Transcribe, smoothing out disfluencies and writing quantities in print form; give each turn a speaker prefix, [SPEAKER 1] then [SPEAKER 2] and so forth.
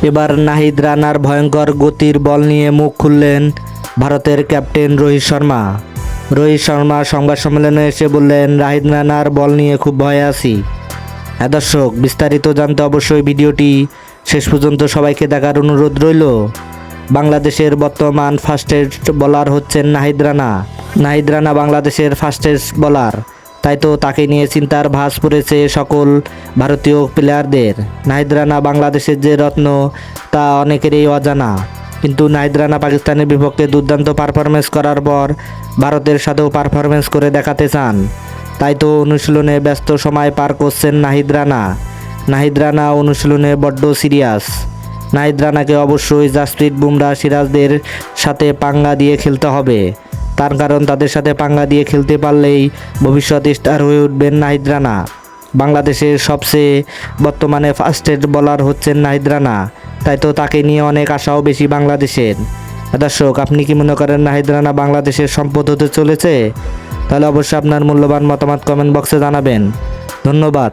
[SPEAKER 1] এবার নাহিদ রানার ভয়ঙ্কর গতির বল নিয়ে মুখ খুললেন ভারতের ক্যাপ্টেন রোহিত শর্মা। রোহিত শর্মা সংবাদ সম্মেলনে এসে বললেন, নাহিদ রানার বল নিয়ে খুব ভয়ে আছি। হ্যাঁ দর্শক, বিস্তারিত জানতে অবশ্যই ভিডিওটি শেষ পর্যন্ত সবাইকে দেখার অনুরোধ রইল। বাংলাদেশের বর্তমান ফাস্টেস্ট বোলার হচ্ছেন নাহিদ রানা। নাহিদ রানা বাংলাদেশের ফাস্টেস্ট বোলার, তাই তো তাকে নিয়ে চিন্তার ভাঁজ পড়েছে সকল ভারতীয় প্লেয়ারদের। নাহিদ রানা বাংলাদেশের যে রত্ন তা অনেকেরই অজানা, কিন্তু নাহিদ রানা পাকিস্তানের বিপক্ষে দুর্দান্ত পারফরমেন্স করার পর ভারতের সাথেও পারফরমেন্স করে দেখাতে চান। তাই তো অনুশীলনে ব্যস্ত সময় পার করছেন নাহিদ রানা। নাহিদ রানা অনুশীলনে বড্ড সিরিয়াস। নাহিদ রানাকে অবশ্যই জাসপ্রীত বুমরা সিরাজদের সাথে পাঙ্গা দিয়ে খেলতে হবে। তার কারণ তাদের সাথে পাঙ্গা দিয়ে খেলতে পারলেই ভবিষ্যৎ স্টার হয়ে উঠবেন নাহিদ রানা। বাংলাদেশের সবচেয়ে বর্তমানে ফাস্টেস্ট বোলার হচ্ছেন নাহিদ রানা, তাই তো তাকে নিয়ে অনেক আশাও বেশি বাংলাদেশের। দর্শক, আপনি কি মনে করেন নাহিদ রানা বাংলাদেশের সম্পদ হতে চলেছে? তাহলে অবশ্যই আপনার মূল্যবান মতামত কমেন্ট বক্সে জানাবেন। ধন্যবাদ।